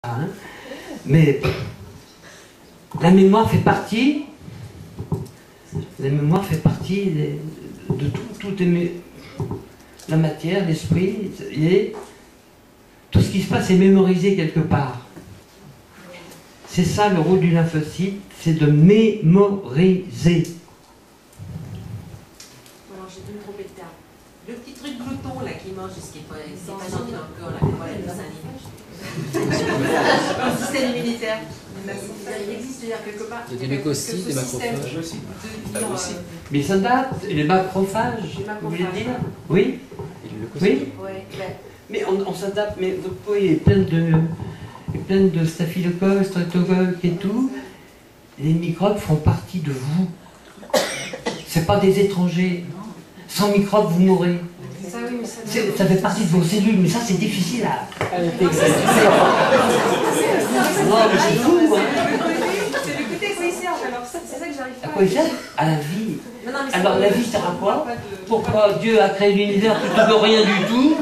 Hein. Mais la mémoire fait partie, de tout la matière, l'esprit, et tout ce qui se passe est mémorisé quelque part. C'est ça le rôle du lymphocyte, c'est de mémoriser. Alors j'ai dû me tromper de terme. Le petit truc glouton là qui mange, ce qui est pas gentil encore, là, voilà, le sein le système immunitaire. Il existe d'ailleurs quelque part. Il y a des leucocytes, des macrophages aussi. Mais ça date, les macrophages, vous voulez dire? Oui. Oui. Mais on s'adapte, mais votre peau est pleine de staphylocoques, streptocoques et tout. Les microbes font partie de vous. C'est pas des étrangers. Sans microbes, vous mourrez. Ça, oui, mais ça fait partie de vos cellules, mais ça c'est difficile à... Non, mais c'est fou, hein. C'est le côté à quoi il sert, alors c'est ça que j'arrive pas à quoi il sert? À la vie. Non, alors la vie sert à quoi? Pourquoi Dieu a créé l'univers plutôt que rien du tout?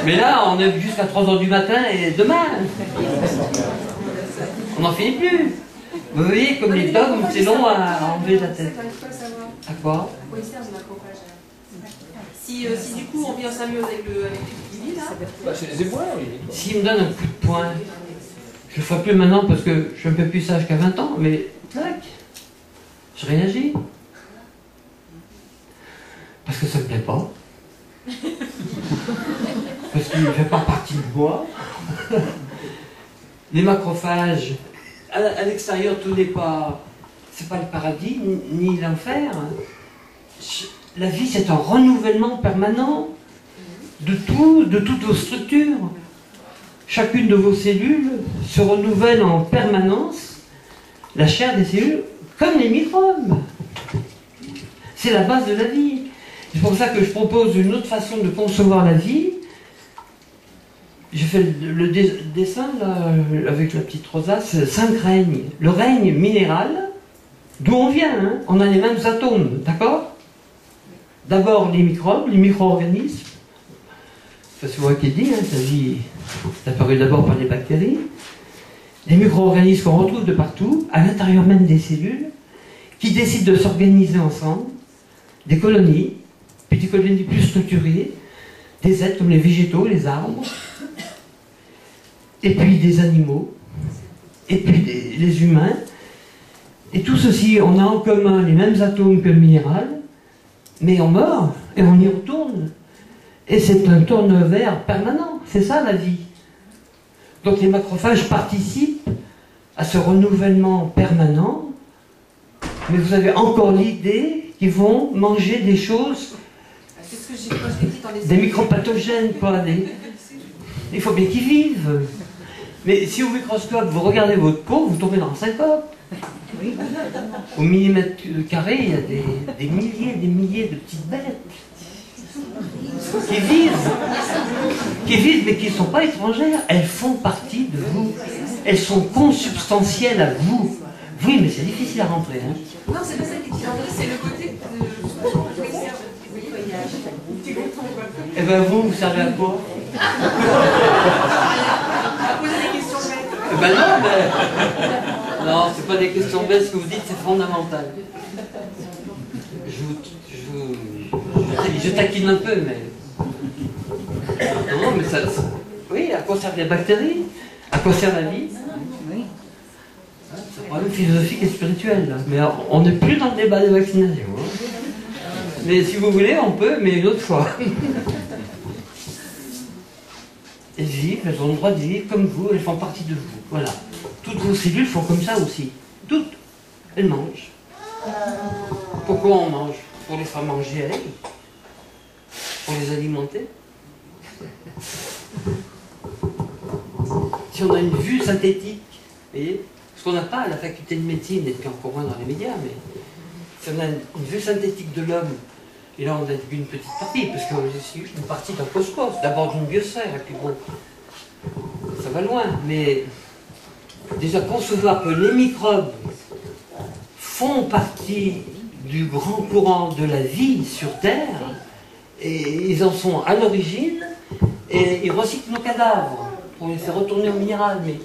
Mais là, on est jusqu'à 3 h du matin et demain. On n'en finit plus. Vous voyez, comme les dogmes, c'est long à enlever de la tête. À quoi? À quoi il sert le macrophage? Si du coup on vient en symbiose avec les petites billes là. C'est les éboueurs, oui. S'il me donne un coup de poing, je le ferai plus maintenant parce que je suis un peu plus sage qu'à 20 ans, mais tac, je réagis. Parce que ça me plaît pas. Parce qu'il ne fait pas partie de moi. Les macrophages, à l'extérieur, tout n'est pas... C'est pas le paradis, ni l'enfer. La vie, c'est un renouvellement permanent de toutes vos structures. Chacune de vos cellules se renouvelle en permanence. La chair des cellules, comme les microbes. C'est la base de la vie. C'est pour ça que je propose une autre façon de concevoir la vie. J'ai fait le dessin là, avec la petite rosace, 5 règnes. Le règne minéral, d'où on vient, hein, on a les mêmes atomes, d'accord? D'abord les microbes, les micro-organismes. C'est moi qui dis, hein, la vie est apparue d'abord par les bactéries. Les micro-organismes qu'on retrouve de partout, à l'intérieur même des cellules, qui décident de s'organiser ensemble, des colonies, puis des colonies plus structurées, des êtres comme les végétaux, les arbres, et puis des animaux, et puis les humains. Et tout ceci, on a en commun les mêmes atomes que le minéral, mais on meurt et on y retourne. Et c'est un tourne-vers permanent, c'est ça la vie. Donc les macrophages participent à ce renouvellement permanent, mais vous avez encore l'idée qu'ils vont manger des choses, des micropathogènes, quoi. Il faut bien qu'ils vivent. Mais si au microscope vous regardez votre peau, vous tombez dans un syncope. Oui. Au millimètre carré, il y a des milliers et des milliers de petites bêtes qui vivent mais qui ne sont pas étrangères. Elles font partie de vous. Elles sont consubstantielles à vous. Oui, mais c'est difficile à rentrer. Hein. Non, c'est pas ça qui est difficile à rentrer, c'est le côté Eh bien vous servez à quoi? À poser des questions bêtes. Eh ben non, mais... Non, c'est pas des questions bêtes, ce que vous dites, c'est fondamental. Je taquine un peu, mais... Non, mais ça... Oui, à quoi servent les bactéries? À quoi sert la vie? Oui. C'est un problème philosophique et spirituel, là. Mais on n'est plus dans le débat des vaccinations. Hein. Mais si vous voulez, on peut, mais une autre fois. Elles vivent, elles ont le droit de vivre comme vous, elles font partie de vous. Voilà. Toutes vos cellules font comme ça aussi. Toutes. Elles mangent. Pourquoi on mange? Pour les faire manger elles. Pour les alimenter. Si on a une vue synthétique, vous voyez, ce qu'on n'a pas à la faculté de médecine, et puis encore moins dans les médias, mais si on a une vue synthétique de l'homme, et là on a une petite partie, parce que c'est une partie d'un cosmos, d'abord d'une biosphère, et puis bon, ça va loin, mais déjà concevoir que les microbes font partie du grand courant de la vie sur Terre, et ils en sont à l'origine, et ils recyclent nos cadavres. pour laisser retourner au minéral, mais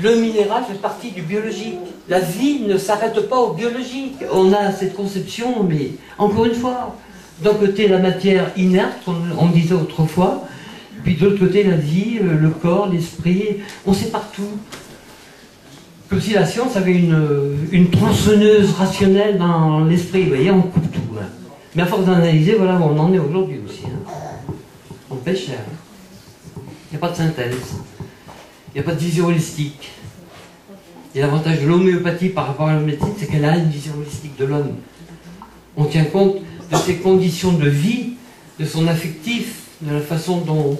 le minéral fait partie du biologique. La vie ne s'arrête pas au biologique. On a cette conception, mais encore une fois, d'un côté la matière inerte, comme on disait autrefois, puis de l'autre côté la vie, le corps, l'esprit, on sépare tout. Comme si la science avait une tronçonneuse rationnelle dans l'esprit, vous voyez, on coupe tout. Hein. Mais à force d'analyser, voilà où on en est aujourd'hui aussi. Hein. On pêche cher. Il n'y a pas de synthèse. Il n'y a pas de vision holistique. Et l'avantage de l'homéopathie par rapport à la médecine, c'est qu'elle a une vision holistique de l'homme. On tient compte de ses conditions de vie, de son affectif, de la façon dont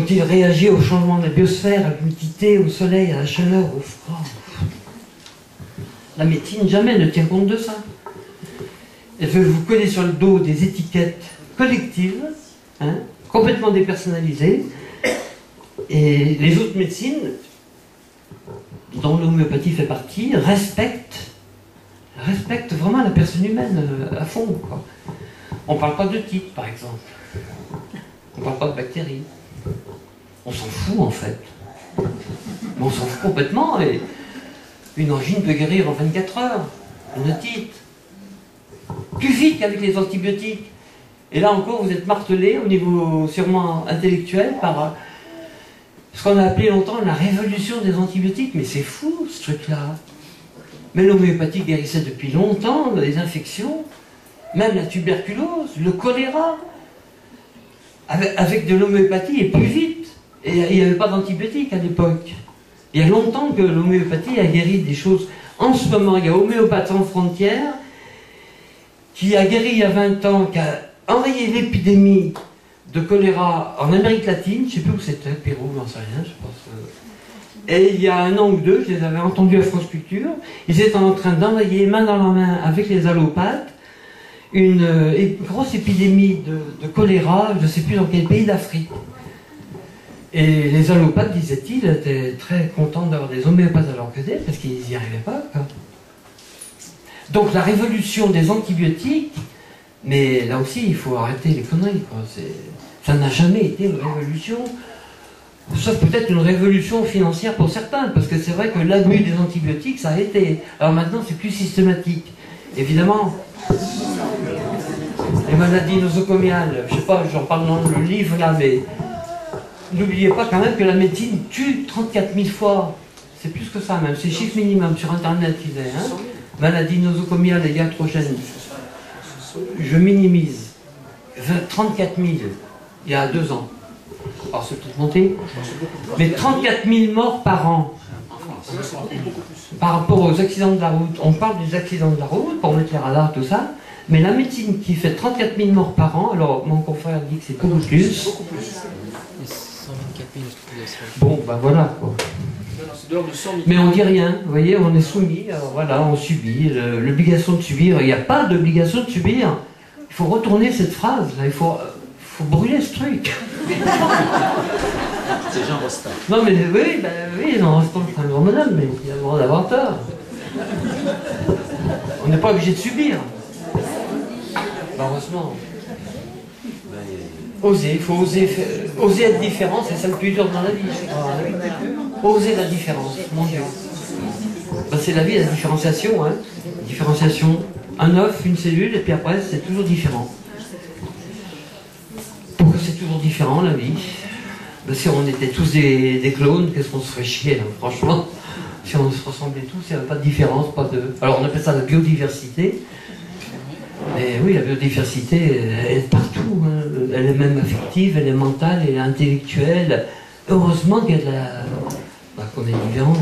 il réagit au changement de la biosphère, à l'humidité, au soleil, à la chaleur, au froid. La médecine jamais ne tient compte de ça. Elle veut vous coller sur le dos des étiquettes collectives, hein, complètement dépersonnalisées, et les autres médecines, dont l'homéopathie fait partie, respectent vraiment la personne humaine à fond, quoi. On ne parle pas de type, par exemple. On ne parle pas de bactéries. On s'en fout, en fait. Mais on s'en fout complètement, et une angine peut guérir en 24 heures, une otite. Plus vite qu'avec les antibiotiques. Et là encore, vous êtes martelé au niveau sûrement intellectuel par ce qu'on a appelé longtemps la révolution des antibiotiques. Mais c'est fou, ce truc-là. Mais l'homéopathie guérissait depuis longtemps les infections, même la tuberculose, le choléra. Avec de l'homéopathie et plus vite. Et il n'y avait pas d'antibiotiques à l'époque. Il y a longtemps que l'homéopathie a guéri des choses. En ce moment, il y a Homéopathes sans frontières qui a guéri il y a 20 ans, qui a enrayé l'épidémie de choléra en Amérique latine, je ne sais plus où c'était, Pérou, j'en sais rien, je pense. Et il y a un an ou deux, je les avais entendus à France Culture, ils étaient en train d'enrayer main dans la main avec les allopathes une grosse épidémie de choléra, je ne sais plus dans quel pays d'Afrique. Et les allopathes, disait-il, étaient très contents d'avoir des homéopathes à leur côté parce qu'ils n'y arrivaient pas, quoi. Donc la révolution des antibiotiques, mais là aussi il faut arrêter les conneries, quoi. Ça n'a jamais été une révolution, sauf peut-être une révolution financière pour certains, parce que c'est vrai que l'abus des antibiotiques, ça a été. Alors maintenant c'est plus systématique. Évidemment, les maladies nosocomiales, je sais pas, j'en parle dans le livre là, mais n'oubliez pas quand même que la médecine tue 34 000 fois. C'est plus que ça même, c'est chiffre minimum sur internet qu'il est. Hein. Maladies nosocomiales et iatrogènes. Je minimise. 34 000 il y a 2 ans. Alors c'est peut-être monté. Mais 34 000 morts par an. Par rapport aux accidents de la route. On parle des accidents de la route pour mettre les radars, tout ça. Mais la médecine qui fait 34 000 morts par an, alors mon confrère dit que c'est beaucoup plus. Bon, ben voilà quoi. Mais on dit rien, vous voyez, on est soumis, alors voilà, on subit, l'obligation de subir, il n'y a pas d'obligation de subir. Il faut retourner cette phrase, là. Il faut brûler ce truc. C'est Jean Rostand. Non mais oui, Jean Rostand c'est un grand bonhomme, mais il a le droit d'avoir tort. On n'est pas obligé de subir. Heureusement. Oser, il faut oser être différent, c'est ça le plus dur dans la vie. Oser la différence, mon Dieu. Ben, c'est la vie, la différenciation. Hein. Différenciation, un œuf, une cellule, et puis après, c'est toujours différent. Pourquoi c'est toujours différent, la vie? Ben, si on était tous des clones, qu'est-ce qu'on se ferait chier, là, franchement. Si on se ressemblait tous, il n'y avait pas de différence, pas de... Alors on appelle ça la biodiversité. Et oui, la biodiversité, elle est partout. Hein. Elle est même affective, elle est mentale, elle est intellectuelle. Heureusement qu'il y a de la... qu'on est différents.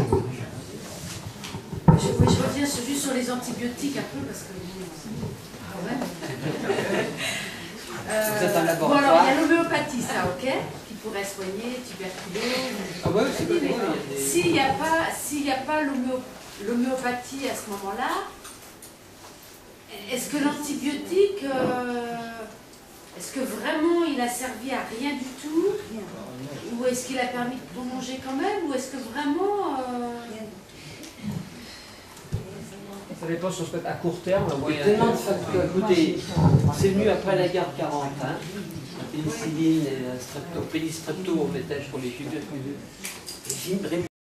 Je reviens juste sur les antibiotiques un peu, parce que... Quand même. Vous êtes un bon, laboratoire. alors, il y a l'homéopathie, ça, ok? Qui pourrait soigner, tuberculose... Ah ouais, c'est bon. S'il n'y a pas l'homéopathie à ce moment-là, est-ce que l'antibiotique, est-ce que vraiment il a servi à rien du tout? Ou est-ce qu'il a permis de prolonger quand même? Ou est-ce que vraiment... Ça dépend sur ce fait à court terme. Il y a tellement de facteurs. Écoutez, c'est venu après la guerre de 40. Hein. pénicilline et un strepto, pénistrepto, on mettait pour les fibres.